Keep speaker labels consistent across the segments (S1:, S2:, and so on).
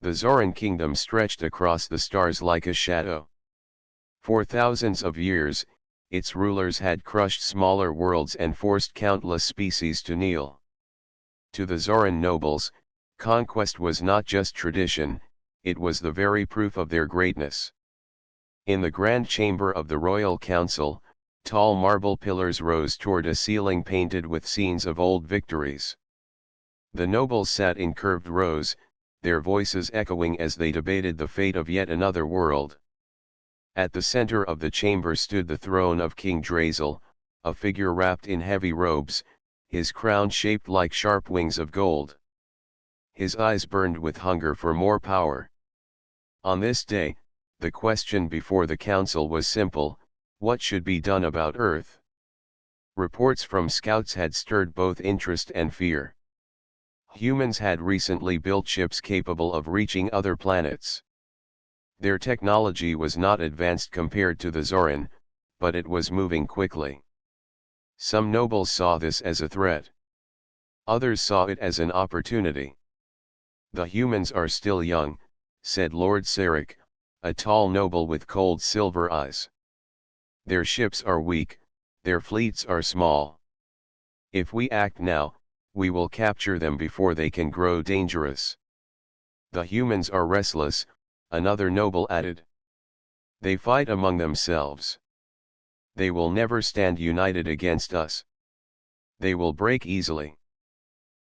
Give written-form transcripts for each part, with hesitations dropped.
S1: The Zoran kingdom stretched across the stars like a shadow. For thousands of years, its rulers had crushed smaller worlds and forced countless species to kneel. To the Zoran nobles, conquest was not just tradition, it was the very proof of their greatness. In the grand chamber of the royal council, tall marble pillars rose toward a ceiling painted with scenes of old victories. The nobles sat in curved rows, their voices echoing as they debated the fate of yet another world. At the center of the chamber stood the throne of King Drazel, a figure wrapped in heavy robes, his crown shaped like sharp wings of gold. His eyes burned with hunger for more power. On this day, the question before the council was simple: what should be done about Earth? Reports from scouts had stirred both interest and fear. Humans had recently built ships capable of reaching other planets. Their technology was not advanced compared to the Zoran, but it was moving quickly. Some nobles saw this as a threat. Others saw it as an opportunity. "The humans are still young," said Lord Sarek, a tall noble with cold silver eyes. "Their ships are weak, their fleets are small. If we act now, we will capture them before they can grow dangerous." "The humans are restless," another noble added. "They fight among themselves. They will never stand united against us. They will break easily."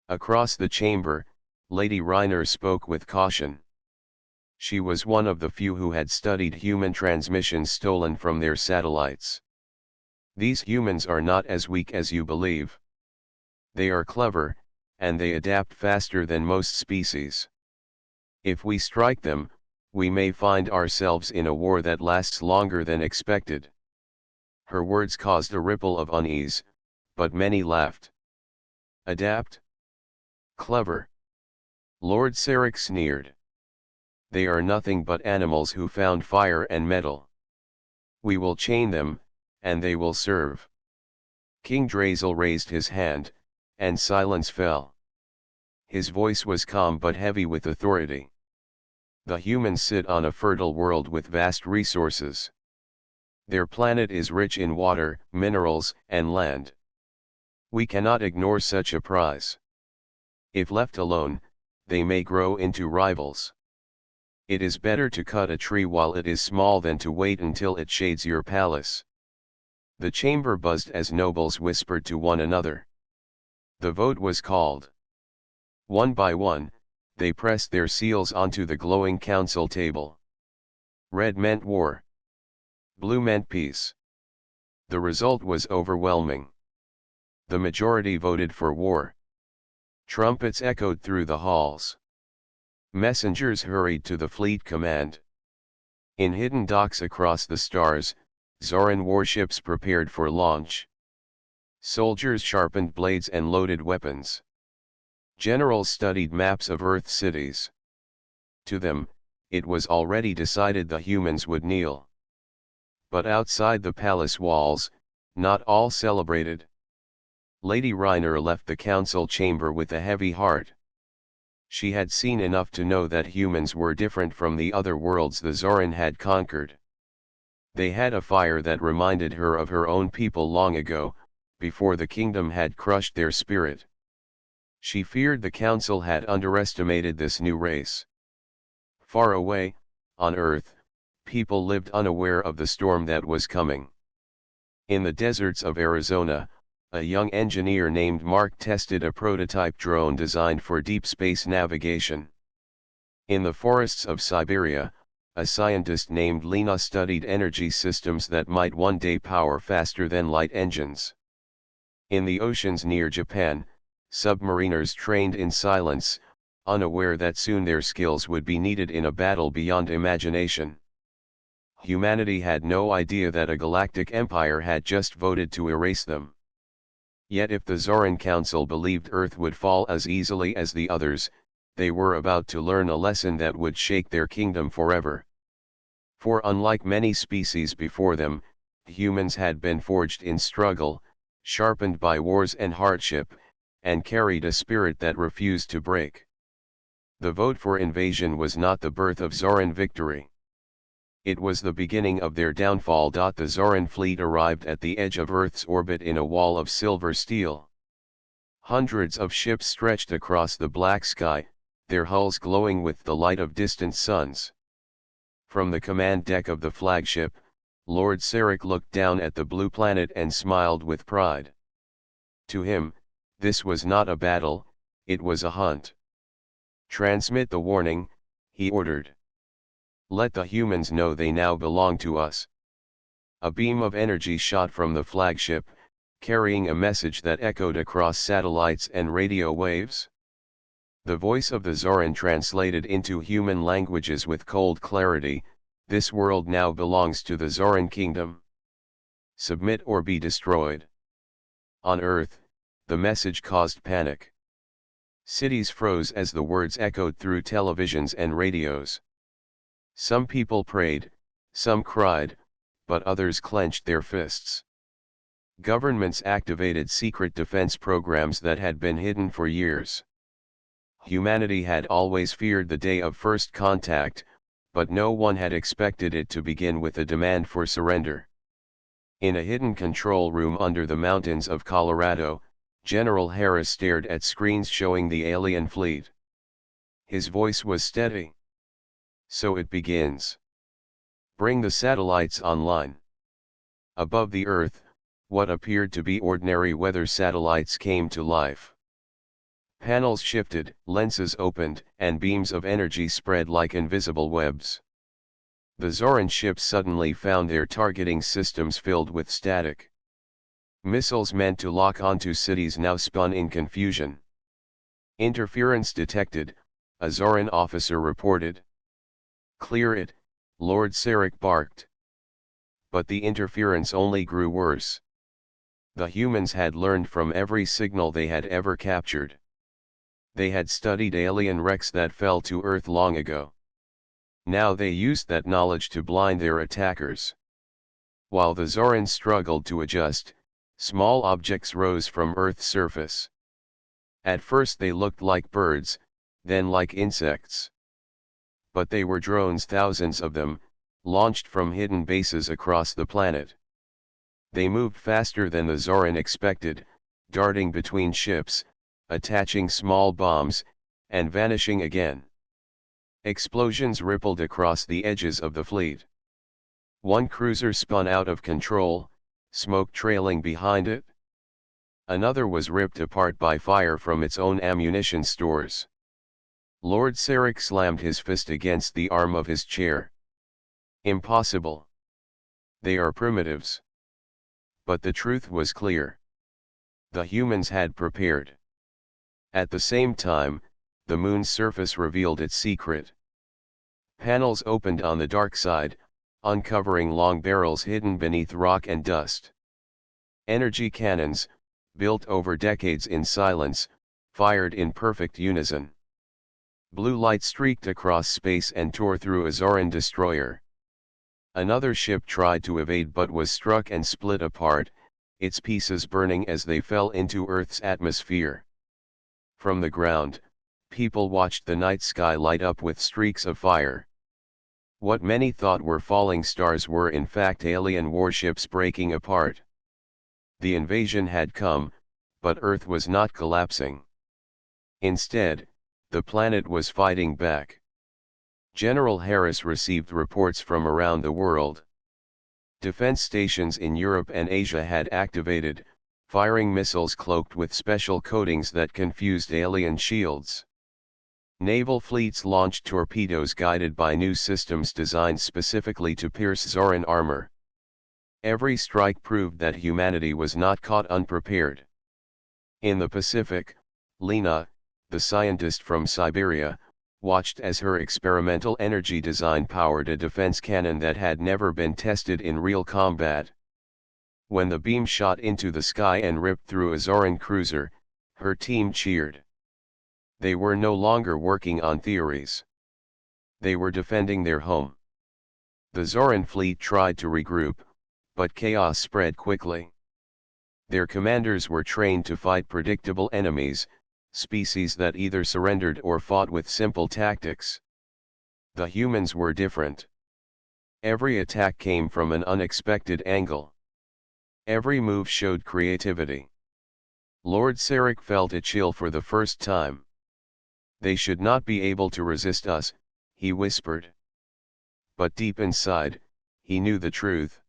S1: Across the chamber, Lady Reiner spoke with caution. She was one of the few who had studied human transmissions stolen from their satellites. "These humans are not as weak as you believe. They are clever, and they adapt faster than most species. If we strike them, we may find ourselves in a war that lasts longer than expected." Her words caused a ripple of unease, but many laughed. "Adapt? Clever?" Lord Sarek sneered. "They are nothing but animals who found fire and metal. We will chain them, and they will serve." King Drazel raised his hand, and silence fell. His voice was calm but heavy with authority. "The humans sit on a fertile world with vast resources. Their planet is rich in water, minerals, and land. We cannot ignore such a prize. If left alone, they may grow into rivals. It is better to cut a tree while it is small than to wait until it shades your palace." The chamber buzzed as nobles whispered to one another. The vote was called. One by one, they pressed their seals onto the glowing council table. Red meant war. Blue meant peace. The result was overwhelming. The majority voted for war. Trumpets echoed through the halls. Messengers hurried to the fleet command. In hidden docks across the stars, Zoran warships prepared for launch. Soldiers sharpened blades and loaded weapons. Generals studied maps of Earth cities. To them, it was already decided the humans would kneel. But outside the palace walls, not all celebrated. Lady Reiner left the council chamber with a heavy heart. She had seen enough to know that humans were different from the other worlds the Zoran had conquered. They had a fire that reminded her of her own people long ago, before the kingdom had crushed their spirit. She feared the council had underestimated this new race. Far away, on Earth, people lived unaware of the storm that was coming. In the deserts of Arizona, a young engineer named Mark tested a prototype drone designed for deep space navigation. In the forests of Siberia, a scientist named Lena studied energy systems that might one day power faster than light engines. In the oceans near Japan, submariners trained in silence, unaware that soon their skills would be needed in a battle beyond imagination. Humanity had no idea that a galactic empire had just voted to erase them. Yet if the Zoran Council believed Earth would fall as easily as the others, they were about to learn a lesson that would shake their kingdom forever. For unlike many species before them, humans had been forged in struggle, sharpened by wars and hardship, and carried a spirit that refused to break. The vote for invasion was not the birth of Zoran victory. It was the beginning of their downfall. The Zoran fleet arrived at the edge of Earth's orbit in a wall of silver steel. Hundreds of ships stretched across the black sky, their hulls glowing with the light of distant suns. From the command deck of the flagship, Lord Sarek looked down at the blue planet and smiled with pride. To him, this was not a battle, it was a hunt. "Transmit the warning," he ordered. "Let the humans know they now belong to us." A beam of energy shot from the flagship, carrying a message that echoed across satellites and radio waves. The voice of the Zoran translated into human languages with cold clarity: "This world now belongs to the Zoran kingdom. Submit or be destroyed." On Earth, the message caused panic. Cities froze as the words echoed through televisions and radios. Some people prayed, some cried, but others clenched their fists. Governments activated secret defense programs that had been hidden for years. Humanity had always feared the day of first contact, but no one had expected it to begin with a demand for surrender. In a hidden control room under the mountains of Colorado, General Harris stared at screens showing the alien fleet. His voice was steady. "So it begins. Bring the satellites online." Above the Earth, what appeared to be ordinary weather satellites came to life. Panels shifted, lenses opened, and beams of energy spread like invisible webs. The Zoran ships suddenly found their targeting systems filled with static. Missiles meant to lock onto cities now spun in confusion. "Interference detected," a Zoran officer reported. "Clear it," Lord Sarek barked. But the interference only grew worse. The humans had learned from every signal they had ever captured. They had studied alien wrecks that fell to Earth long ago. Now they used that knowledge to blind their attackers. While the Zorans struggled to adjust, small objects rose from Earth's surface. At first they looked like birds, then like insects. But they were drones, thousands of them, launched from hidden bases across the planet. They moved faster than the Zoran expected, darting between ships, attaching small bombs, and vanishing again. Explosions rippled across the edges of the fleet. One cruiser spun out of control, smoke trailing behind it. Another was ripped apart by fire from its own ammunition stores. Lord Sarek slammed his fist against the arm of his chair. "Impossible. They are primitives." But the truth was clear. The humans had prepared. At the same time, the moon's surface revealed its secret. Panels opened on the dark side, uncovering long barrels hidden beneath rock and dust. Energy cannons, built over decades in silence, fired in perfect unison. Blue light streaked across space and tore through a Zoran destroyer. Another ship tried to evade but was struck and split apart, its pieces burning as they fell into Earth's atmosphere. From the ground, people watched the night sky light up with streaks of fire. What many thought were falling stars were in fact alien warships breaking apart. The invasion had come, but Earth was not collapsing. Instead, the planet was fighting back. General Harris received reports from around the world. Defense stations in Europe and Asia had activated, firing missiles cloaked with special coatings that confused alien shields. Naval fleets launched torpedoes guided by new systems designed specifically to pierce Zoran armor. Every strike proved that humanity was not caught unprepared. In the Pacific, Lena, the scientist from Siberia, watched as her experimental energy design powered a defense cannon that had never been tested in real combat. When the beam shot into the sky and ripped through a Zoran cruiser, her team cheered. They were no longer working on theories. They were defending their home. The Zoran fleet tried to regroup, but chaos spread quickly. Their commanders were trained to fight predictable enemies, species that either surrendered or fought with simple tactics. The humans were different. Every attack came from an unexpected angle. Every move showed creativity. Lord Sarek felt a chill for the first time. They should not be able to resist us, he whispered. But deep inside, he knew the truth.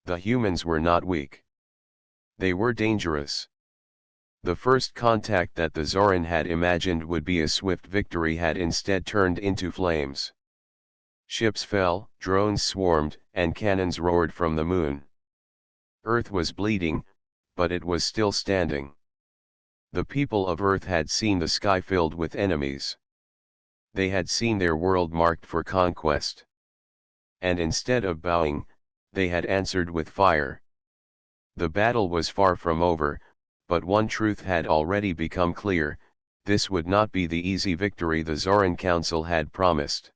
S1: The humans were not weak. They were dangerous. The first contact that the Zoran had imagined would be a swift victory had instead turned into flames. Ships fell, drones swarmed, and cannons roared from the moon. Earth was bleeding, but it was still standing. The people of Earth had seen the sky filled with enemies. They had seen their world marked for conquest. And instead of bowing, they had answered with fire. The battle was far from over, but one truth had already become clear: this would not be the easy victory the Zoran Council had promised.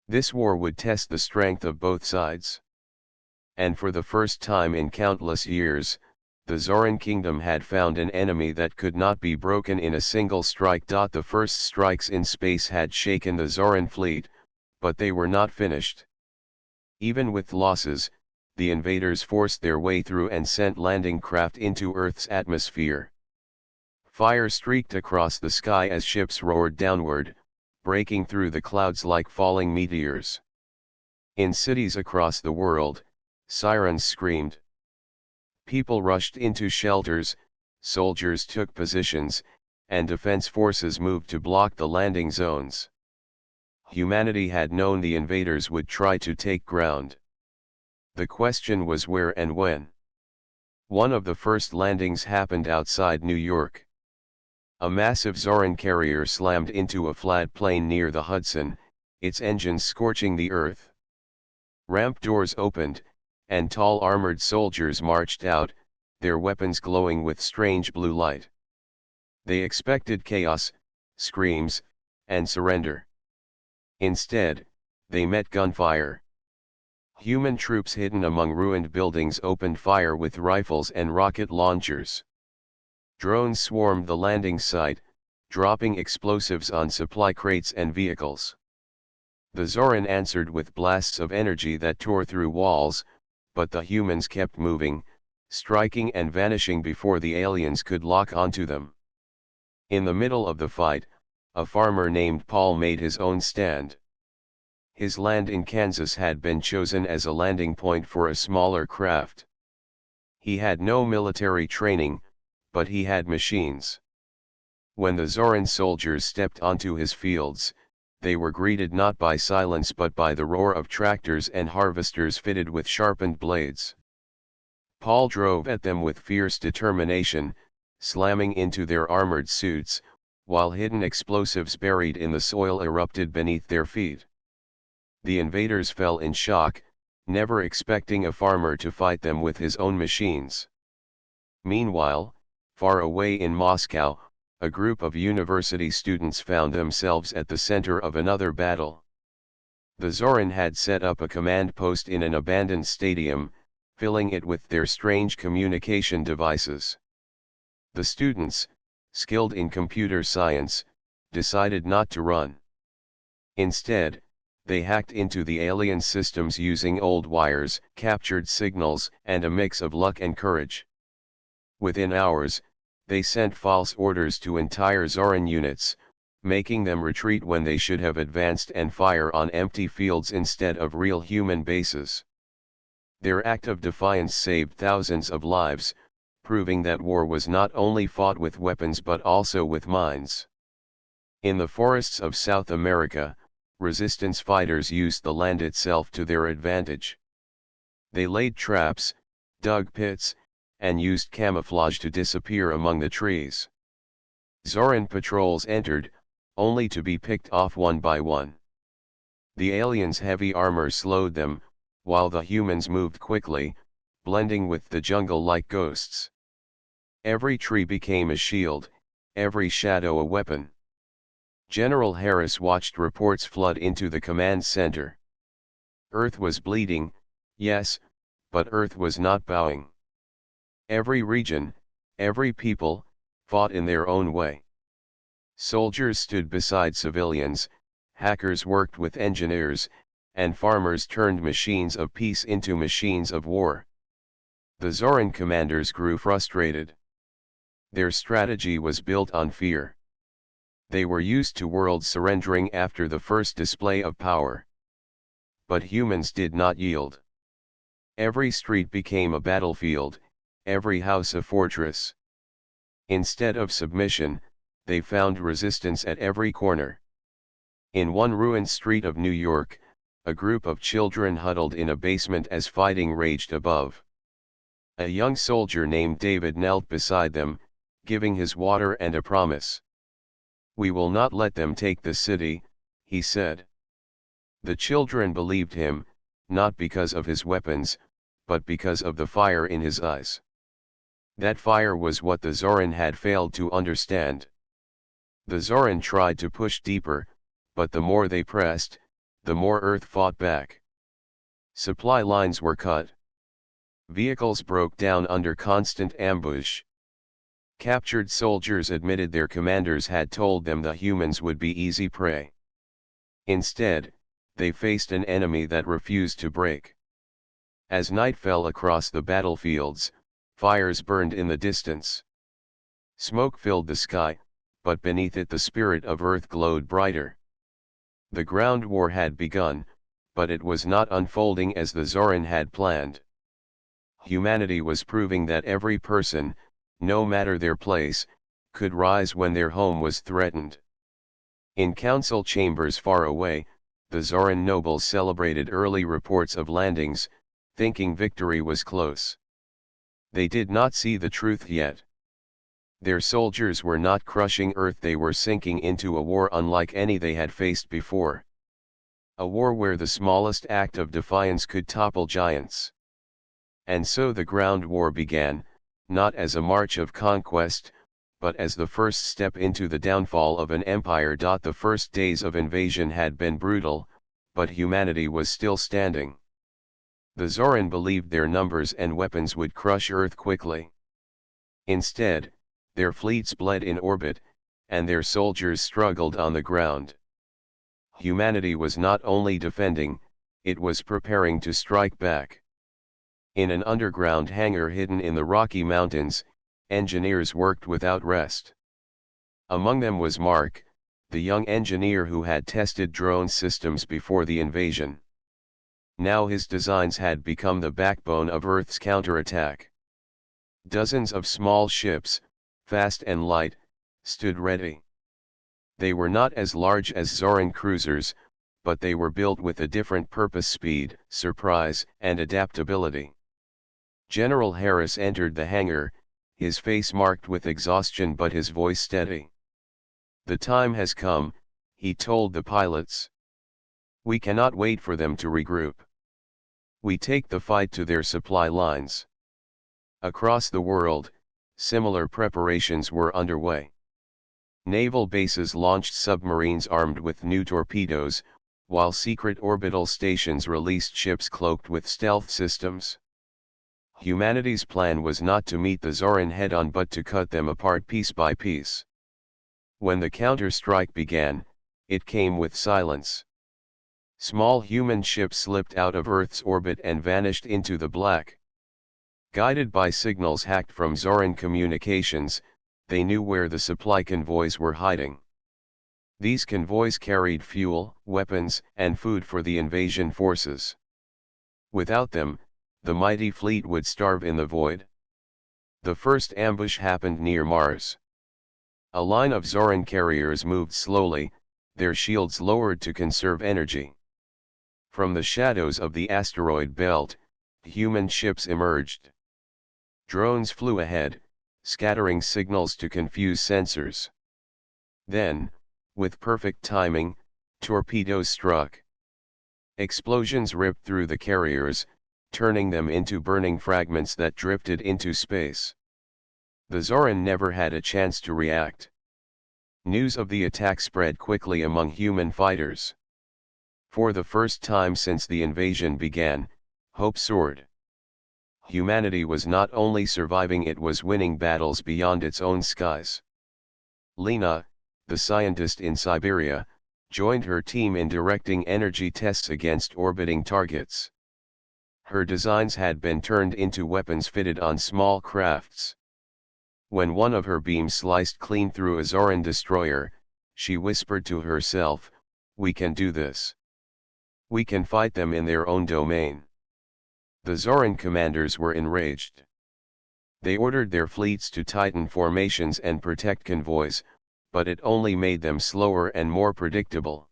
S1: This war would test the strength of both sides. And for the first time in countless years, the Zoran kingdom had found an enemy that could not be broken in a single strike. The first strikes in space had shaken the Zoran fleet, but they were not finished. Even with losses, the invaders forced their way through and sent landing craft into Earth's atmosphere. Fire streaked across the sky as ships roared downward, breaking through the clouds like falling meteors. In cities across the world, sirens screamed. People rushed into shelters, soldiers took positions, and defense forces moved to block the landing zones. Humanity had known the invaders would try to take ground. The question was where and when. One of the first landings happened outside New York. A massive Zoran carrier slammed into a flat plain near the Hudson, its engines scorching the earth. Ramp doors opened, and tall armored soldiers marched out, their weapons glowing with strange blue light. They expected chaos, screams, and surrender. Instead, they met gunfire. Human troops hidden among ruined buildings opened fire with rifles and rocket launchers. Drones swarmed the landing site, dropping explosives on supply crates and vehicles. The Zoran answered with blasts of energy that tore through walls, but the humans kept moving, striking and vanishing before the aliens could lock onto them. In the middle of the fight, a farmer named Paul made his own stand. His land in Kansas had been chosen as a landing point for a smaller craft. He had no military training, but he had machines. When the Zoran soldiers stepped onto his fields, they were greeted not by silence but by the roar of tractors and harvesters fitted with sharpened blades. Paul drove at them with fierce determination, slamming into their armored suits, while hidden explosives buried in the soil erupted beneath their feet. The invaders fell in shock, never expecting a farmer to fight them with his own machines. Meanwhile, far away in Moscow, a group of university students found themselves at the center of another battle. The Zoran had set up a command post in an abandoned stadium, filling it with their strange communication devices. The students, skilled in computer science, decided not to run. Instead, they hacked into the alien systems using old wires, captured signals, and a mix of luck and courage. Within hours, they sent false orders to entire Zoran units, making them retreat when they should have advanced and fire on empty fields instead of real human bases. Their act of defiance saved thousands of lives, proving that war was not only fought with weapons but also with minds. In the forests of South America, resistance fighters used the land itself to their advantage. They laid traps, dug pits, and used camouflage to disappear among the trees. Zoran patrols entered, only to be picked off one by one. The aliens' heavy armor slowed them, while the humans moved quickly, blending with the jungle like ghosts. Every tree became a shield, every shadow a weapon. General Harris watched reports flood into the command center. Earth was bleeding, yes, but Earth was not bowing. Every region, every people, fought in their own way. Soldiers stood beside civilians, hackers worked with engineers, and farmers turned machines of peace into machines of war. The Zoran commanders grew frustrated. Their strategy was built on fear. They were used to worlds surrendering after the first display of power. But humans did not yield. Every street became a battlefield, every house a fortress. Instead of submission, they found resistance at every corner. In one ruined street of New York, a group of children huddled in a basement as fighting raged above. A young soldier named David knelt beside them, giving his water and a promise. "We will not let them take the city," he said. The children believed him, not because of his weapons, but because of the fire in his eyes. That fire was what the Zoran had failed to understand. The Zoran tried to push deeper, but the more they pressed, the more Earth fought back. Supply lines were cut. Vehicles broke down under constant ambush. Captured soldiers admitted their commanders had told them the humans would be easy prey. Instead, they faced an enemy that refused to break. As night fell across the battlefields, fires burned in the distance. Smoke filled the sky, but beneath it the spirit of Earth glowed brighter. The ground war had begun, but it was not unfolding as the Zoran had planned. Humanity was proving that every person, no matter their place, could rise when their home was threatened. In council chambers far away, the Zoran nobles celebrated early reports of landings, thinking victory was close. They did not see the truth yet. Their soldiers were not crushing Earth, they were sinking into a war unlike any they had faced before. A war where the smallest act of defiance could topple giants. And so the ground war began, not as a march of conquest, but as the first step into the downfall of an empire. The first days of invasion had been brutal, but humanity was still standing. The Zoran believed their numbers and weapons would crush Earth quickly. Instead, their fleets bled in orbit, and their soldiers struggled on the ground. Humanity was not only defending, it was preparing to strike back. In an underground hangar hidden in the Rocky Mountains, engineers worked without rest. Among them was Mark, the young engineer who had tested drone systems before the invasion. Now his designs had become the backbone of Earth's counterattack. Dozens of small ships, fast and light, stood ready. They were not as large as Zoran cruisers, but they were built with a different purpose: speed, surprise, and adaptability. General Harris entered the hangar, his face marked with exhaustion but his voice steady. "The time has come," he told the pilots. "We cannot wait for them to regroup. We take the fight to their supply lines." Across the world, similar preparations were underway. Naval bases launched submarines armed with new torpedoes, while secret orbital stations released ships cloaked with stealth systems. Humanity's plan was not to meet the Zoran head-on but to cut them apart piece by piece. When the counter-strike began, it came with silence. Small human ships slipped out of Earth's orbit and vanished into the black. Guided by signals hacked from Zoran communications, they knew where the supply convoys were hiding. These convoys carried fuel, weapons, and food for the invasion forces. Without them, the mighty fleet would starve in the void. The first ambush happened near Mars. A line of Zoran carriers moved slowly, their shields lowered to conserve energy. From the shadows of the asteroid belt, human ships emerged. Drones flew ahead, scattering signals to confuse sensors. Then, with perfect timing, torpedoes struck. Explosions ripped through the carriers, turning them into burning fragments that drifted into space. The Zoran never had a chance to react. News of the attack spread quickly among human fighters. For the first time since the invasion began, hope soared. Humanity was not only surviving, it was winning battles beyond its own skies. Lena, the scientist in Siberia, joined her team in directing energy tests against orbiting targets. Her designs had been turned into weapons fitted on small crafts. When one of her beams sliced clean through a Zoran destroyer, she whispered to herself, "We can do this. We can fight them in their own domain." The Zoran commanders were enraged. They ordered their fleets to tighten formations and protect convoys, but it only made them slower and more predictable.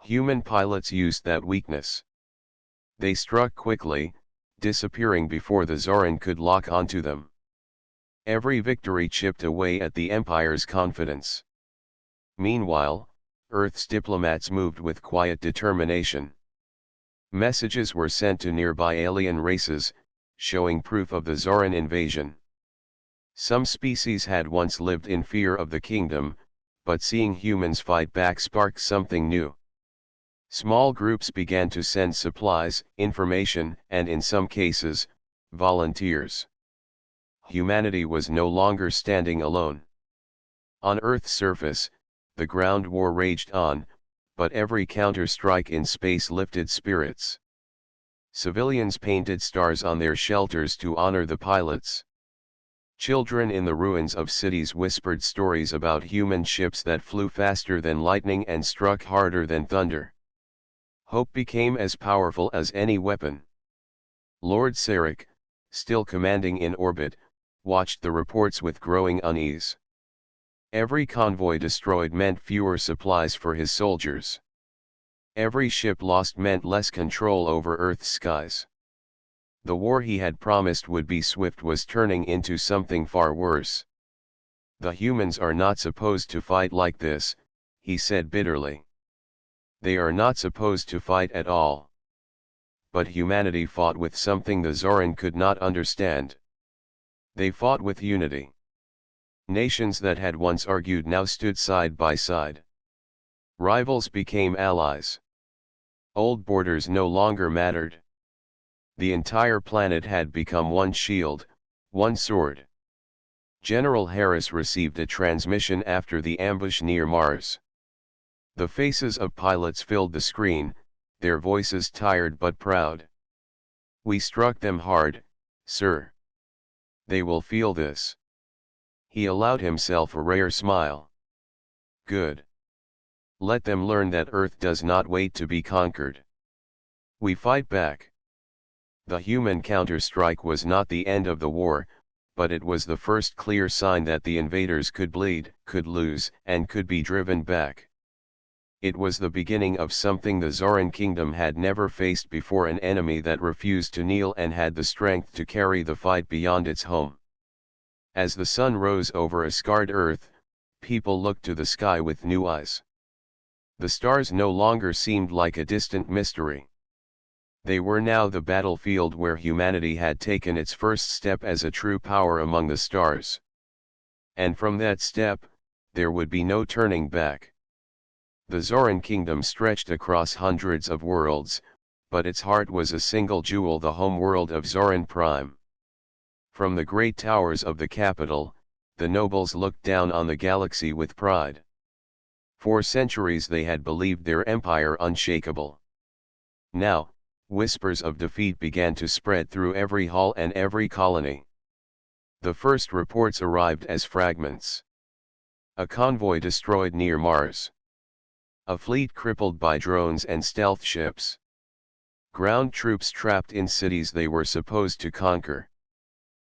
S1: Human pilots used that weakness. They struck quickly, disappearing before the Zoran could lock onto them. Every victory chipped away at the Empire's confidence. Meanwhile, Earth's diplomats moved with quiet determination. Messages were sent to nearby alien races, showing proof of the Zoran invasion. Some species had once lived in fear of the kingdom, but seeing humans fight back sparked something new. Small groups began to send supplies, information, and in some cases, volunteers. Humanity was no longer standing alone. On Earth's surface, the ground war raged on, but every counter-strike in space lifted spirits. Civilians painted stars on their shelters to honor the pilots. Children in the ruins of cities whispered stories about human ships that flew faster than lightning and struck harder than thunder. Hope became as powerful as any weapon. Lord Sarek, still commanding in orbit, watched the reports with growing unease. Every convoy destroyed meant fewer supplies for his soldiers. Every ship lost meant less control over Earth's skies. The war he had promised would be swift was turning into something far worse. "The humans are not supposed to fight like this," he said bitterly. "They are not supposed to fight at all." But humanity fought with something the Zoran could not understand. They fought with unity. Nations that had once argued now stood side by side. Rivals became allies. Old borders no longer mattered. The entire planet had become one shield, one sword. General Harris received a transmission after the ambush near Mars. The faces of pilots filled the screen, their voices tired but proud. "We struck them hard, sir. They will feel this." He allowed himself a rare smile. "Good. Let them learn that Earth does not wait to be conquered. We fight back." The human counter-strike was not the end of the war, but it was the first clear sign that the invaders could bleed, could lose, and could be driven back. It was the beginning of something the Zoran kingdom had never faced before, an enemy that refused to kneel and had the strength to carry the fight beyond its home. As the sun rose over a scarred Earth, people looked to the sky with new eyes. The stars no longer seemed like a distant mystery. They were now the battlefield where humanity had taken its first step as a true power among the stars. And from that step, there would be no turning back. The Zoran kingdom stretched across hundreds of worlds, but its heart was a single jewel, the home world of Zoran Prime. From the great towers of the capital, the nobles looked down on the galaxy with pride. For centuries they had believed their empire unshakable. Now, whispers of defeat began to spread through every hall and every colony. The first reports arrived as fragments. A convoy destroyed near Mars. A fleet crippled by drones and stealth ships. Ground troops trapped in cities they were supposed to conquer.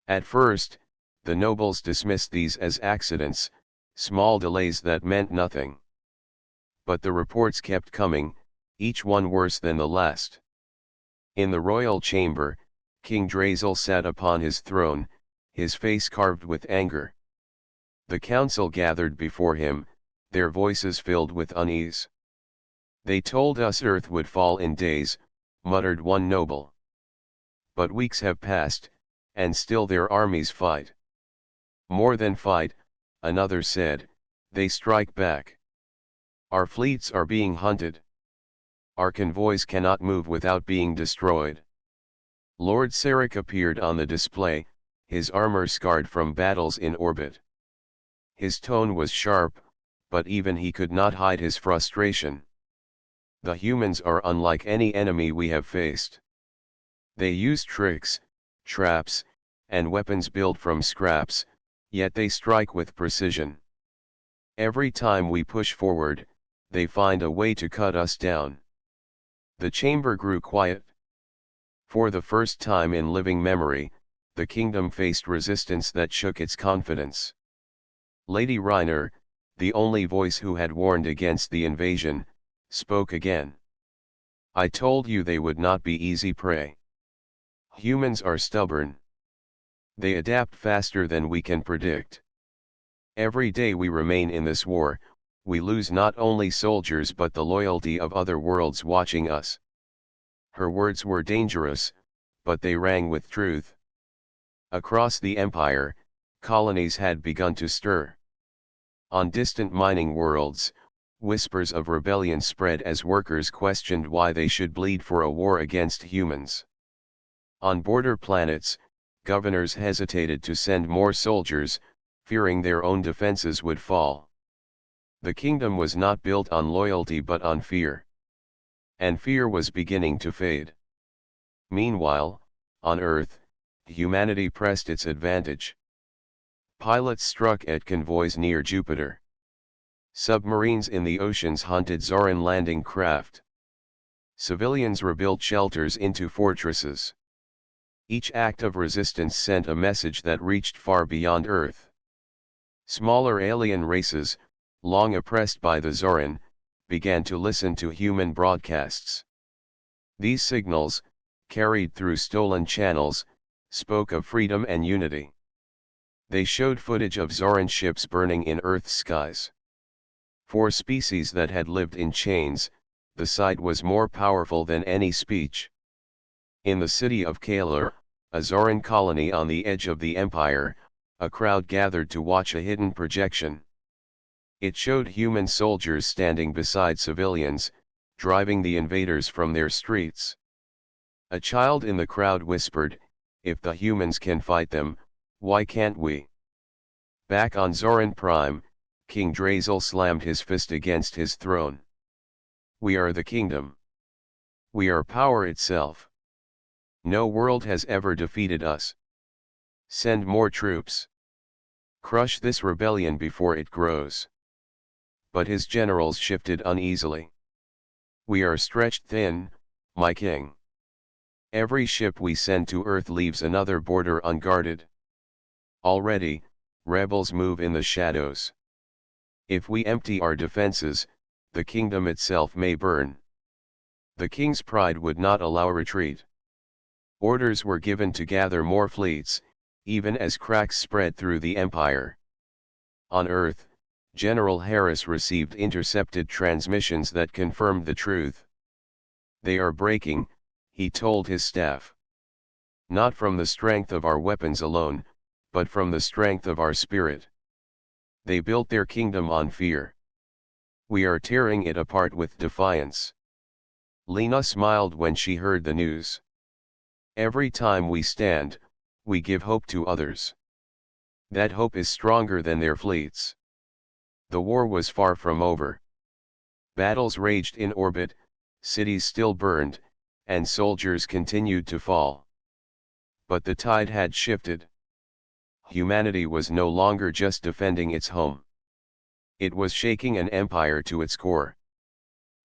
S1: At first, the nobles dismissed these as accidents, small delays that meant nothing. But the reports kept coming, each one worse than the last. In the royal chamber, King Drazel sat upon his throne, his face carved with anger. The council gathered before him, their voices filled with unease. "They told us Earth would fall in days," muttered one noble. "But weeks have passed, and still their armies fight." "More than fight," another said, "they strike back. Our fleets are being hunted. Our convoys cannot move without being destroyed." Lord Sarek appeared on the display, his armor scarred from battles in orbit. His tone was sharp, but even he could not hide his frustration. The humans are unlike any enemy we have faced. They use tricks, traps, and weapons built from scraps, yet they strike with precision. Every time we push forward, they find a way to cut us down. The chamber grew quiet. For the first time in living memory, the kingdom faced resistance that shook its confidence. Lady Reiner, the only voice who had warned against the invasion, spoke again. I told you they would not be easy prey. Humans are stubborn. They adapt faster than we can predict. Every day we remain in this war, we lose not only soldiers but the loyalty of other worlds watching us. Her words were dangerous, but they rang with truth. Across the empire, colonies had begun to stir. On distant mining worlds, whispers of rebellion spread as workers questioned why they should bleed for a war against humans. On border planets, governors hesitated to send more soldiers, fearing their own defenses would fall. The kingdom was not built on loyalty but on fear. And fear was beginning to fade. Meanwhile, on Earth, humanity pressed its advantage. Pilots struck at convoys near Jupiter. Submarines in the oceans hunted Zoran landing craft. Civilians rebuilt shelters into fortresses. Each act of resistance sent a message that reached far beyond Earth. Smaller alien races, long oppressed by the Zoran, began to listen to human broadcasts. These signals, carried through stolen channels, spoke of freedom and unity. They showed footage of Zoran ships burning in Earth's skies. For species that had lived in chains, the sight was more powerful than any speech. In the city of Kalar, a Zoran colony on the edge of the empire, a crowd gathered to watch a hidden projection. It showed human soldiers standing beside civilians, driving the invaders from their streets. A child in the crowd whispered, "If the humans can fight them, why can't we?" Back on Zoran Prime, King Drazel slammed his fist against his throne. We are the kingdom. We are power itself. No world has ever defeated us. Send more troops. Crush this rebellion before it grows. But his generals shifted uneasily. We are stretched thin, my king. Every ship we send to Earth leaves another border unguarded. Already, rebels move in the shadows. If we empty our defenses, the kingdom itself may burn. The king's pride would not allow retreat. Orders were given to gather more fleets, even as cracks spread through the empire. On Earth, General Harris received intercepted transmissions that confirmed the truth. They are breaking, he told his staff. Not from the strength of our weapons alone, but from the strength of our spirit. They built their kingdom on fear. We are tearing it apart with defiance. Lena smiled when she heard the news. Every time we stand, we give hope to others. That hope is stronger than their fleets. The war was far from over. Battles raged in orbit, cities still burned, and soldiers continued to fall. But the tide had shifted. Humanity was no longer just defending its home. It was shaking an empire to its core.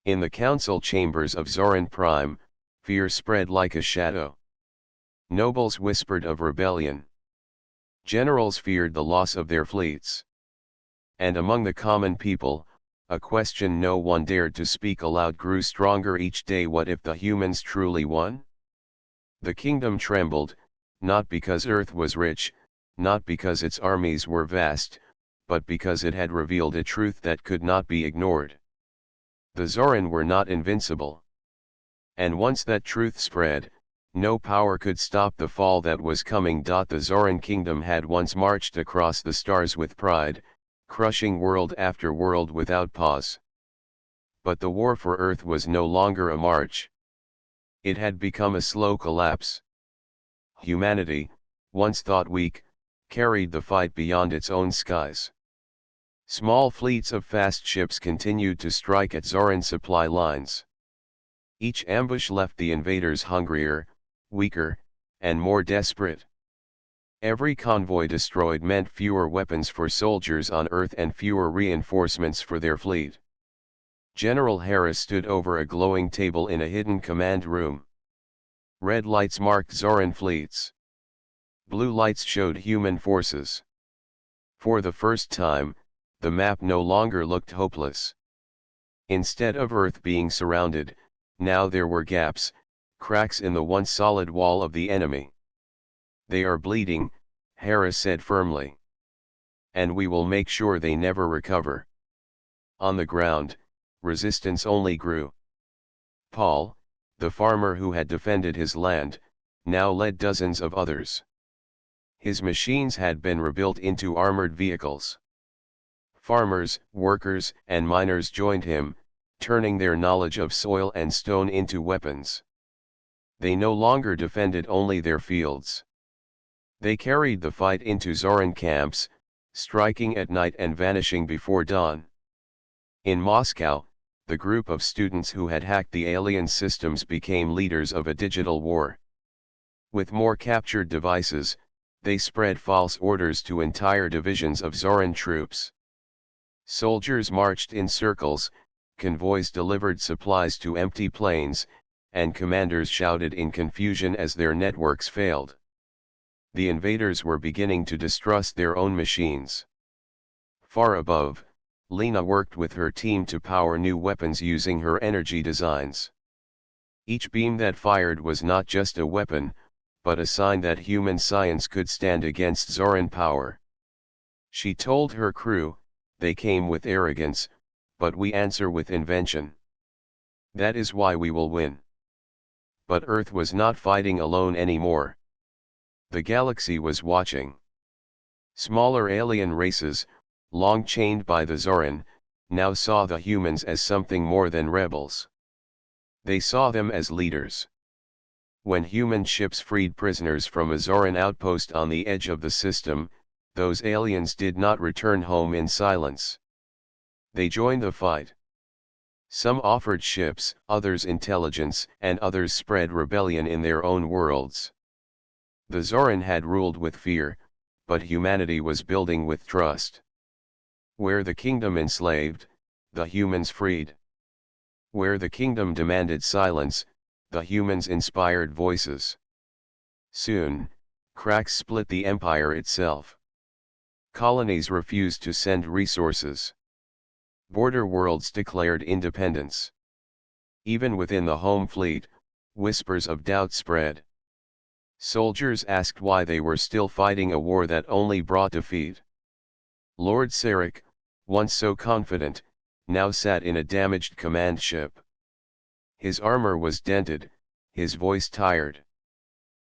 S1: In the council chambers of Zoran Prime, fear spread like a shadow. Nobles whispered of rebellion. Generals feared the loss of their fleets. And among the common people, a question no one dared to speak aloud grew stronger each day. What if the humans truly won? The kingdom trembled, not because Earth was rich, not because its armies were vast, but because it had revealed a truth that could not be ignored. The Zoran were not invincible. And once that truth spread, no power could stop the fall that was coming. The Zoran kingdom had once marched across the stars with pride, crushing world after world without pause. But the war for Earth was no longer a march. It had become a slow collapse. Humanity, once thought weak, carried the fight beyond its own skies. Small fleets of fast ships continued to strike at Zoran supply lines. Each ambush left the invaders hungrier, weaker, and more desperate. Every convoy destroyed meant fewer weapons for soldiers on Earth and fewer reinforcements for their fleet. General Harris stood over a glowing table in a hidden command room. Red lights marked Zoran fleets. Blue lights showed human forces. For the first time, the map no longer looked hopeless. Instead of Earth being surrounded, now there were gaps, cracks in the once solid wall of the enemy. "They are bleeding," Harris said firmly. "And we will make sure they never recover." On the ground, resistance only grew. Paul, the farmer who had defended his land, now led dozens of others. His machines had been rebuilt into armored vehicles. Farmers, workers, and miners joined him, turning their knowledge of soil and stone into weapons. They no longer defended only their fields. They carried the fight into Zoran camps, striking at night and vanishing before dawn. In Moscow, the group of students who had hacked the alien systems became leaders of a digital war. With more captured devices, they spread false orders to entire divisions of Zoran troops. Soldiers marched in circles, convoys delivered supplies to empty planes, and commanders shouted in confusion as their networks failed. The invaders were beginning to distrust their own machines. Far above, Lena worked with her team to power new weapons using her energy designs. Each beam that fired was not just a weapon, but a sign that human science could stand against Zoran power. She told her crew, "They came with arrogance, but we answer with invention. That is why we will win." But Earth was not fighting alone anymore. The galaxy was watching. Smaller alien races, long chained by the Zoran, now saw the humans as something more than rebels. They saw them as leaders. When human ships freed prisoners from a Zoran outpost on the edge of the system, those aliens did not return home in silence. They joined the fight. Some offered ships, others intelligence, and others spread rebellion in their own worlds. The Zoran had ruled with fear, but humanity was building with trust. Where the kingdom enslaved, the humans freed. Where the kingdom demanded silence, the humans inspired voices. Soon, cracks split the empire itself. Colonies refused to send resources. Border worlds declared independence. Even within the home fleet, whispers of doubt spread. Soldiers asked why they were still fighting a war that only brought defeat. Lord Sarek, once so confident, now sat in a damaged command ship. His armor was dented, his voice tired.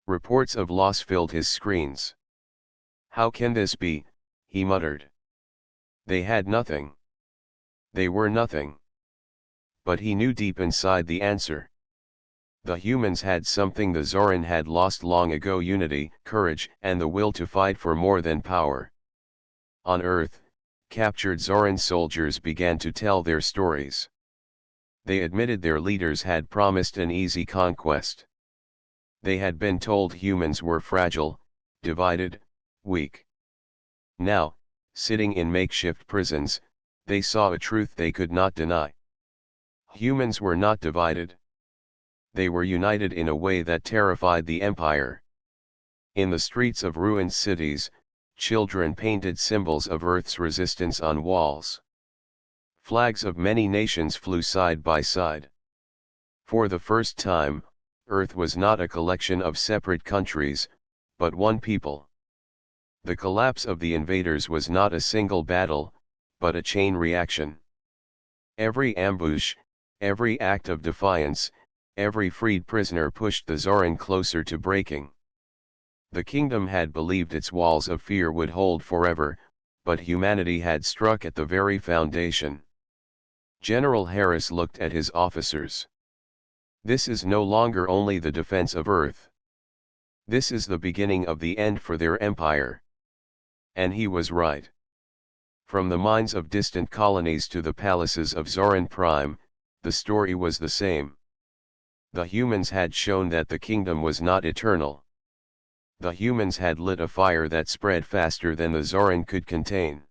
S1: Reports of loss filled his screens. "How can this be?" he muttered. "They had nothing. They were nothing." But he knew deep inside the answer. The humans had something the Zoran had lost long ago: unity, courage, and the will to fight for more than power. On Earth, captured Zoran soldiers began to tell their stories. They admitted their leaders had promised an easy conquest. They had been told humans were fragile, divided, weak. Now, sitting in makeshift prisons, they saw a truth they could not deny. Humans were not divided. They were united in a way that terrified the Empire. In the streets of ruined cities, children painted symbols of Earth's resistance on walls. Flags of many nations flew side by side. For the first time, Earth was not a collection of separate countries, but one people. The collapse of the invaders was not a single battle, but a chain reaction. Every ambush, every act of defiance, every freed prisoner pushed the Zoran closer to breaking. The kingdom had believed its walls of fear would hold forever, but humanity had struck at the very foundation. General Harris looked at his officers. "This is no longer only the defense of Earth. This is the beginning of the end for their empire." And he was right. From the minds of distant colonies to the palaces of Zoran Prime, the story was the same. The humans had shown that the kingdom was not eternal. The humans had lit a fire that spread faster than the Zoran could contain.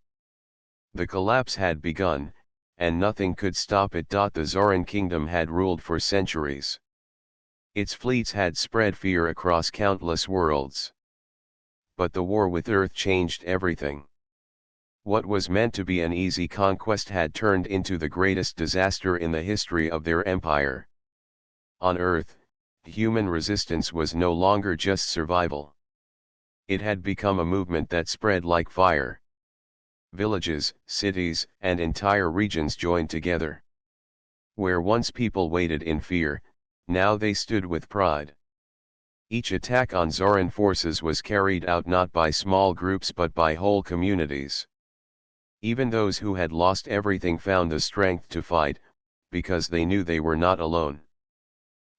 S1: The collapse had begun, and nothing could stop it. The Zoran kingdom had ruled for centuries. Its fleets had spread fear across countless worlds. But the war with Earth changed everything. What was meant to be an easy conquest had turned into the greatest disaster in the history of their empire. On Earth, human resistance was no longer just survival. It had become a movement that spread like fire. Villages, cities, and entire regions joined together. Where once people waited in fear, now they stood with pride. Each attack on Zoran forces was carried out not by small groups but by whole communities. Even those who had lost everything found the strength to fight, because they knew they were not alone.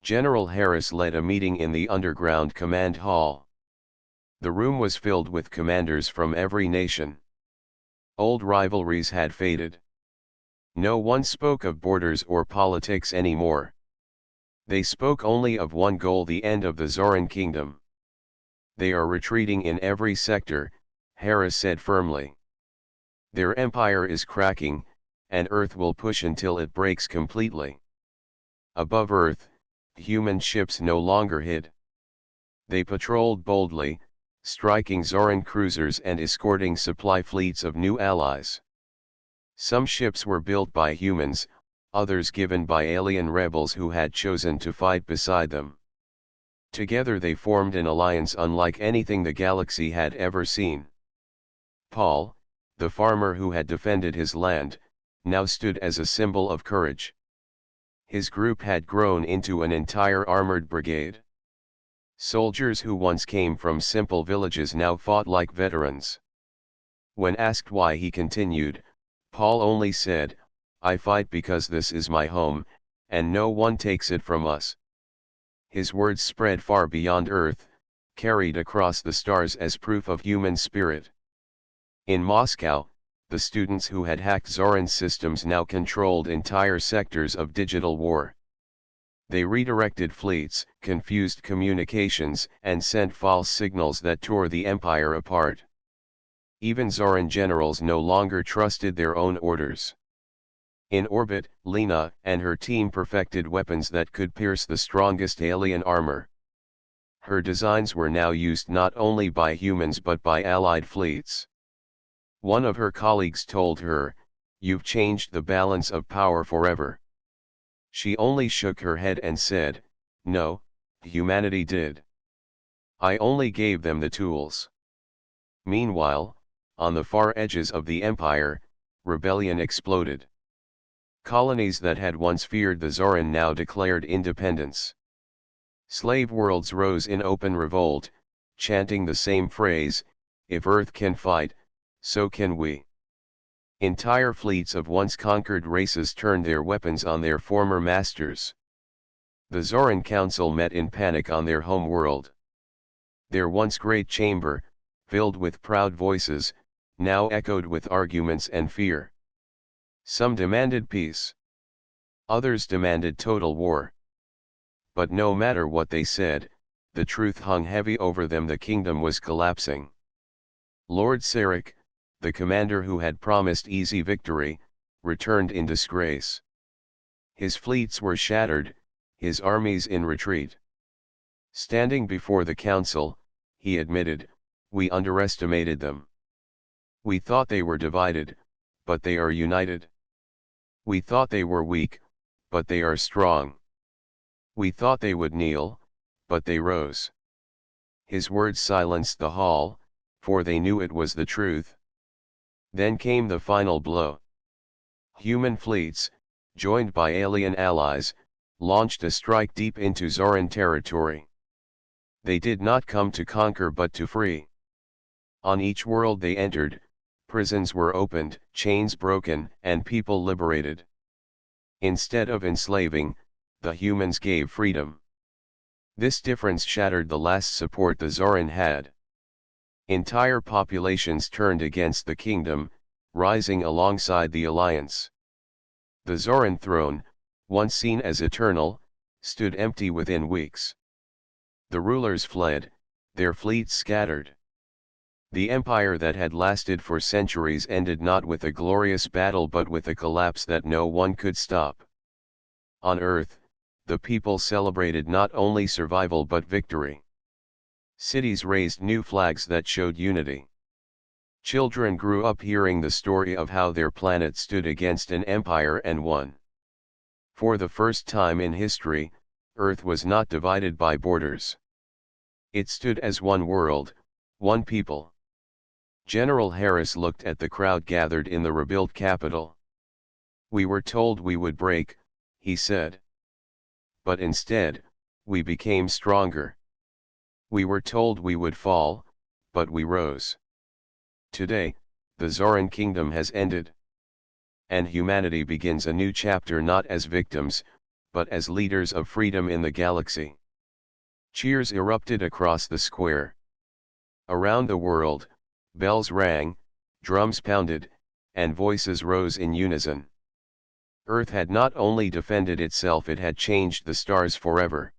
S1: General Harris led a meeting in the underground command hall. The room was filled with commanders from every nation. Old rivalries had faded. No one spoke of borders or politics anymore. They spoke only of one goal: the end of the Zoran kingdom. They are retreating in every sector, Harris said firmly. Their empire is cracking, and Earth will push until it breaks completely. Above Earth, human ships no longer hid. They patrolled boldly, striking Zoran cruisers and escorting supply fleets of new allies. Some ships were built by humans, others given by alien rebels who had chosen to fight beside them. Together they formed an alliance unlike anything the galaxy had ever seen. Paul, the farmer who had defended his land, now stood as a symbol of courage. His group had grown into an entire armored brigade. Soldiers who once came from simple villages now fought like veterans. When asked why he continued, Paul only said, "I fight because this is my home, and no one takes it from us." His words spread far beyond Earth, carried across the stars as proof of human spirit. In Moscow, the students who had hacked Zoran's systems now controlled entire sectors of digital war. They redirected fleets, confused communications, and sent false signals that tore the empire apart. Even Zoran generals no longer trusted their own orders. In orbit, Lena and her team perfected weapons that could pierce the strongest alien armor. Her designs were now used not only by humans but by allied fleets. One of her colleagues told her, "You've changed the balance of power forever." She only shook her head and said, "No, humanity did. I only gave them the tools." Meanwhile, on the far edges of the empire, rebellion exploded. Colonies that had once feared the Zoran now declared independence. Slave worlds rose in open revolt, chanting the same phrase, "If Earth can fight, so can we." Entire fleets of once conquered races turned their weapons on their former masters. The Zoran Council met in panic on their home world. Their once great chamber, filled with proud voices, now echoed with arguments and fear. Some demanded peace. Others demanded total war. But no matter what they said, the truth hung heavy over them: the kingdom was collapsing. Lord Sarek, the commander who had promised easy victory, returned in disgrace. His fleets were shattered, his armies in retreat. Standing before the council, he admitted, "We underestimated them. We thought they were divided, but they are united. We thought they were weak, but they are strong. We thought they would kneel, but they rose." His words silenced the hall, for they knew it was the truth. Then came the final blow. Human fleets, joined by alien allies, launched a strike deep into Zoran territory. They did not come to conquer but to free. On each world they entered, prisons were opened, chains broken, and people liberated. Instead of enslaving, the humans gave freedom. This difference shattered the last support the Zoran had. Entire populations turned against the kingdom, rising alongside the alliance. The Zoran throne, once seen as eternal, stood empty within weeks. The rulers fled, their fleets scattered. The empire that had lasted for centuries ended not with a glorious battle but with a collapse that no one could stop. On earth, the people celebrated not only survival but victory. Cities raised new flags that showed unity. Children grew up hearing the story of how their planet stood against an empire and won. For the first time in history, Earth was not divided by borders. It stood as one world, one people. General Harris looked at the crowd gathered in the rebuilt capital. "We were told we would break," he said. "But instead, we became stronger. We were told we would fall, but we rose. Today, the Zoran kingdom has ended. And humanity begins a new chapter not as victims, but as leaders of freedom in the galaxy." Cheers erupted across the square. Around the world, bells rang, drums pounded, and voices rose in unison. Earth had not only defended itself, it had changed the stars forever.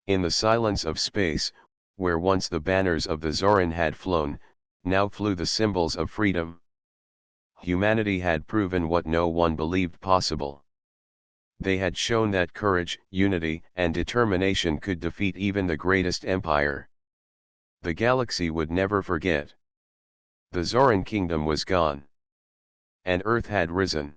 S1: In the silence of space, where once the banners of the Zoran had flown, now flew the symbols of freedom. Humanity had proven what no one believed possible. They had shown that courage, unity, and determination could defeat even the greatest empire. The galaxy would never forget. The Zoran kingdom was gone. And Earth had risen.